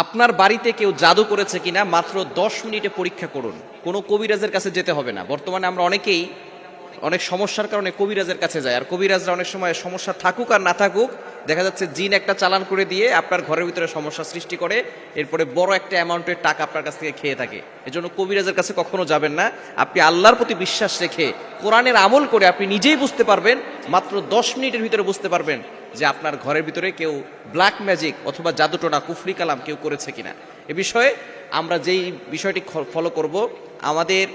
আপনার বাড়িতে কেউ জাদু করেছে কিনা মাত্র 10 মিনিটে পরীক্ষা করুন। কোনো কবিরাজের কাছে যেতে হবে না। বর্তমানে আমরা অনেকেই অনেক সমস্যার কারণে কবিরাজের কাছে যায়, আর কবিরাজরা অনেক সময় সমস্যা থাকুক আর না থাকুক দেখা যাচ্ছে জিন একটা চালান করে দিয়ে আপনার ঘরের ভিতরে সমস্যা সৃষ্টি করে, এরপরে বড় একটা অ্যামাউন্টের টাকা আপনার কাছ থেকে খেয়ে থাকে। এজন্য কবিরাজের কাছে কখনো যাবেন না। আপনি আল্লাহর প্রতি বিশ্বাস রেখে কোরআনের আমল করে আপনি নিজেই বুঝতে পারবেন, মাত্র 10 মিনিটের ভিতরে বুঝতে পারবেন যে আপনার ঘরের ভিতরে কেউ ব্ল্যাক ম্যাজিক অথবা জাদুটোনা কুফরি কালাম কেউ করেছে কিনা। এ বিষয়ে আমরা যেই বিষয়টি ফলো করব, আমাদের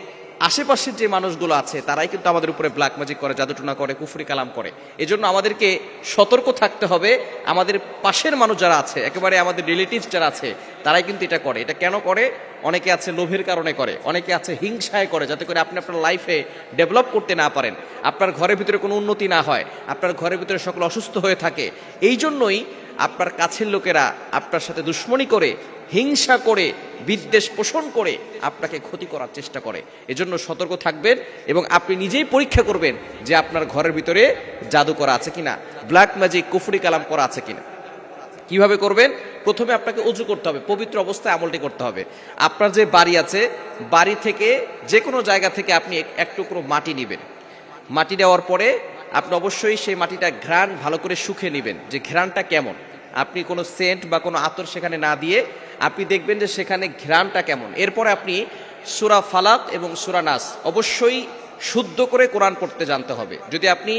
আশেপাশের যে মানুষগুলো আছে তারাই কিন্তু আমাদের উপরে ব্ল্যাক ম্যাজিক করে, জাদুটোনা করে, কুফরি কালাম করে। এজন্য আমাদেরকে সতর্ক থাকতে হবে। আমাদের পাশের মানুষ যারা আছে, একেবারে আমাদের রিলেটিভস যারা আছে, তারাই কিন্তু এটা করে। এটা কেন করে? অনেকে আছে লোভের কারণে করে, অনেকে আছে হিংসায় করে, যাতে করে আপনি আপনার লাইফে ডেভেলপ করতে না পারেন, আপনার ঘরের ভিতরে কোনো উন্নতি না হয়, আপনার ঘরের ভিতরে সকল অসুস্থ হয়ে থাকে। এই জন্যই আপনার কাছের লোকেরা আপনার সাথে দুশ্মনী করে, হিংসা করে, বিদ্বেষ পোষণ করে আপনাকে ক্ষতি করার চেষ্টা করে। এজন্য সতর্ক থাকবেন এবং আপনি নিজেই পরীক্ষা করবেন যে আপনার ঘরের ভিতরে জাদু করা আছে কিনা, ব্ল্যাক ম্যাজিক কুফরি কালাম করা আছে কিনা। কিভাবে করবেন? প্রথমে আপনাকে ওযু করতে হবে, পবিত্র অবস্থায় আমলটি করতে হবে। আপনার যে বাড়ি আছে, বাড়ি থেকে যে কোনো জায়গা থেকে আপনি এক টুকরো মাটি নেবেন। মাটি নেওয়ার পরে আপনি অবশ্যই সেই মাটিটা ঘ্রাণ ভালো করে শুকে নেবেন, যে ঘ্রাণটা কেমন। আপনি কোনো সেন্ট বা কোনো আতর সেখানে না দিয়ে আপনি দেখবেন যে সেখানে ঘ্রাণটা কেমন। এরপরে আপনি সূরা ফালাক এবং সূরা নাস অবশ্যই শুদ্ধ করে কোরআন পড়তে জানতে হবে। যদি আপনি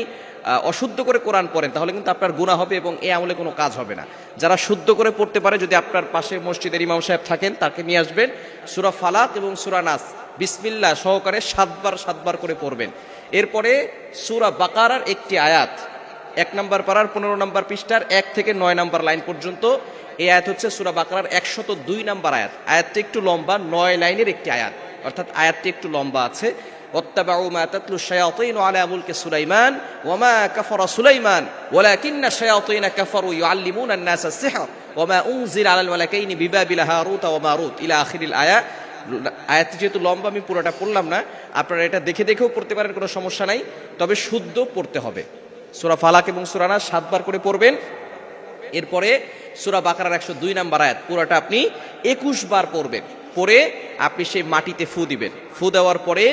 অশুদ্ধ করে কোরআন পড়েন তাহলে কিন্তু আপনার গুনাহ হবে এবং এই আমলে কোনো কাজ হবে না। যারা শুদ্ধ করে পড়তে পারে, যদি আপনার পাশে মসজিদের ইমাম সাহেব থাকেন তাকে নিয়ে আসবেন, সূরা ফালাক এবং সূরা নাস বিসমিল্লাহ সহকারে 7 বার করে পড়বেন। এরপরে সূরা বাকারার একটি আয়াত, 1 নম্বর পারার 15 নম্বর পৃষ্ঠার 1 থেকে 9 নম্বর লাইন পর্যন্ত, এই আয়াত হচ্ছে সূরা বাকারার 102 নম্বর আয়াত। আয়াতটি একটু লম্বা, 9 লাইনের একটি আয়াত, অর্থাৎ আয়াতটি একটু লম্বা আছে। ওয়াত্তাবাউ মা তাতলু শায়াতিন আলা মুলকি সুলাইমান ওয়া মা কাফারা সুলাইমান ওয়ালাকিন্না শায়াতিন কাফারু ইউআল্লিমুনা আন-নাসা আস-সিহর ওয়া মা উনজিলা আলাল মালাকাইনি বিবাবিল হারুত ওয়া মারুত ইলা আখিরিল আয়াত। আয়াতটি যেহেতু লম্বা আমি পুরোটা পড়লাম না, আপনারা এটা দেখে দেখেও পড়তে পারেন, কোনো সমস্যা নাই, তবে শুদ্ধ পড়তে হবে। সূরা ফালাক এবং সূরা নাস 7 বার করে পড়বেন। এরপরে সূরা বাকারার 102 নম্বর আয়াত পুরোটা আপনি 21 বার পড়বেন। পড়ে আপনি সেই মাটিতে ফু দিবেন। ফু দেওয়ার পরে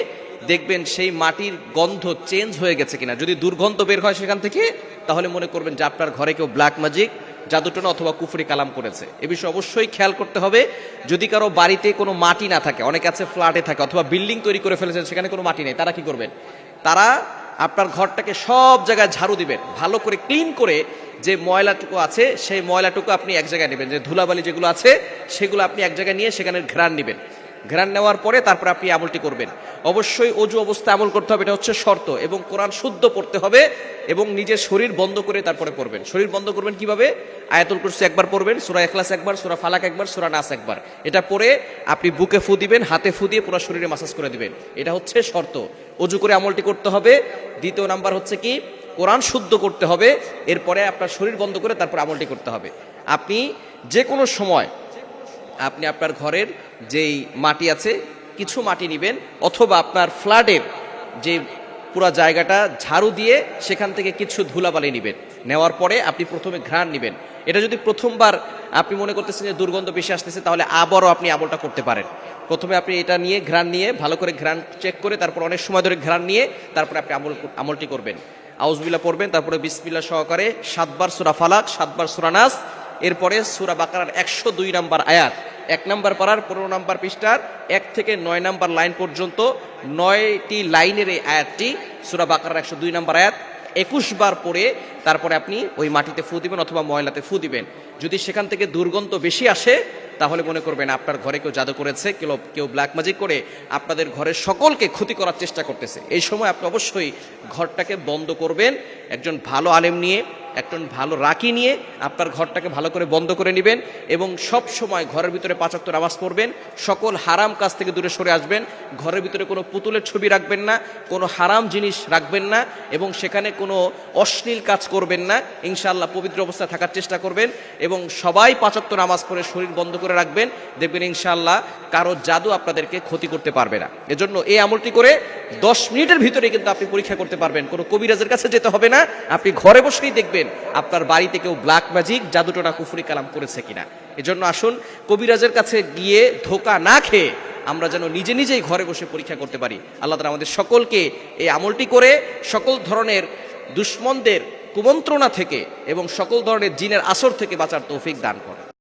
দেখবেন সেই মাটির গন্ধ চেঞ্জ হয়ে গেছে কিনা। যদি দুর্গন্ধ বের হয় সেখান থেকে, তাহলে মনে করবেন যে আপনার ঘরে কেউ ব্ল্যাক ম্যাজিক, জাদুটোনা অথবা কুফরি কালাম করেছে। এ বিষয়ে অবশ্যই খেয়াল করতে হবে। যদি কারো বাড়িতে কোনো মাটি না থাকে, অনেকে আছে ফ্ল্যাটে থাকে অথবা বিল্ডিং তৈরি করে ফেলেছেন সেখানে কোনো মাটি নেই, তারা কি করবেন? তারা আপনার ঘরটাকে সব জায়গায় ঝাড়ু দিবেন, ভালো করে ক্লিন করে যে ময়লাটুকু আছে সেই ময়লাটুকু আপনি এক জায়গায় নেবেন, যে ধুলাবালি যেগুলো আছে সেগুলো আপনি এক জায়গায় নিয়ে সেখানে ঘ্রাণ নেবেন। ঘ্রাণ নেওয়ার পরে তারপর আপনি আমলটি করবেন। অবশ্যই অজু অবস্থায় আমল করতে হবে, এটা হচ্ছে শর্ত, এবং কোরআন শুদ্ধ পড়তে হবে এবং নিজের শরীর বন্ধ করে তারপরে পড়বেন। শরীর বন্ধ করবেন কিভাবে? আয়াতুল কুরসি 1 বার পড়বেন, সূরা ইখলাস 1 বার, সূরা ফালাক 1 বার, সূরা নাস 1 বার। এটা পড়ে আপনি বুকে ফু দিবেন, হাতে ফু দিয়ে পুরো শরীরে মাসাজ করে দিবেন। এটা হচ্ছে শর্ত। অজু করে আমলটি করতে হবে। দ্বিতীয় নাম্বার হচ্ছে কি, কোরআন শুদ্ধ করতে হবে। এরপরে আপনার শরীর বন্ধ করে তারপর আমলটি করতে হবে। আপনি যে কোনো সময় আপনি আপনার ঘরের যেই মাটি আছে কিছু মাটি নেবেন, অথবা আপনার ফ্ল্যাটের যে পুরো জায়গাটা ঝাড়ু দিয়ে সেখান থেকে কিছু ধুলাবালি নেবেন। নেওয়ার পরে আপনি প্রথমে ঘ্রাণ নেবেন। এটা যদি প্রথমবার আপনি মনে করতেছেন যে দুর্গন্ধ বেশি আসতেছে, তাহলে আবারও আপনি আমলটা করতে পারেন। প্রথমে আপনি এটা নিয়ে ঘ্রাণ নিয়ে ভালো করে ঘ্রাণ চেক করে তারপর অনেক সময় ধরে ঘ্রাণ নিয়ে তারপরে আপনি আমলটি করবেন। আউযুবিল্লাহ পড়বেন, তারপরে বিসমিল্লাহ সহকারে 7 বার সূরা ফালাক, 7 বার সূরা নাস, এরপরে সূরা বাকারার 102 নম্বর আয়াত, 1 নম্বর পারার 15 নম্বর পৃষ্ঠার 1 থেকে 9 নম্বর লাইন পর্যন্ত 9টি লাইনের এই আয়াতটি, সূরা বাকারার 102 নম্বর আয়াত 21 বার পড়ে তারপরে আপনি ওই মাটিতে ফু দিবেন অথবা ময়লাতে ফু দিবেন। যদি সেখান থেকে দুর্গন্ধ বেশি আসে তাহলে মনে করবেন আপনার ঘরে কেউ জাদু করেছে, কেউ ব্ল্যাক ম্যাজিক করে আপনাদের ঘরের সকলকে ক্ষতি করার চেষ্টা করতেছে। এই সময় আপনি অবশ্যই ঘরটাকে বন্ধ করবেন। একজন ভালো আলেম নিয়ে, একজন ভালো রাকি নিয়ে আপনার ঘরটাকে ভালো করে বন্ধ করে নেবেন এবং সব সময় ঘরের ভিতরে 5 ওয়াক্ত নামাজ পড়বেন। সকল হারাম কাজ থেকে দূরে সরে আসবেন। ঘরের ভিতরে কোনো পুতুলের ছবি রাখবেন না, কোনো হারাম জিনিস রাখবেন না এবং সেখানে কোনো অশ্লীল কাজ করবেন না। ইনশাআল্লাহ পবিত্র অবস্থায় থাকার চেষ্টা করবেন এবং সবাই 5 ওয়াক্ত নামাজ পড়ে শরীর বন্ধ করে রাখবেন। দেখবেন ইনশাআল্লাহ কারো জাদু আপনাদেরকে ক্ষতি করতে পারবে না। এজন্য এই আমলটি করে 10 মিনিটের ভিতরে কিন্তু আপনি পরীক্ষা করতে পারবেন। কোনো কবিরাজের কাছে যেতে হবে না, আপনি ঘরে বসেই দেখবেন করেন আপনার বাড়িতে কেউ ব্ল্যাক ম্যাজিক জাদুটোনা কুফরি কালাম করেছে কিনা। এজন্য আসুন কবিরাজের কাছে গিয়ে ধোকা না খেয়ে আমরা যেন নিজে নিজেই ঘরে বসে পরীক্ষা করতে পারি। আল্লাহ তাআলা আমাদের সকলকে এই আমলটি করে সকল ধরনের দুশ্মনদের কুমন্ত্রণা থেকে এবং সকল ধরনের জিনের আসর থেকে বাঁচার তৌফিক দান করেন।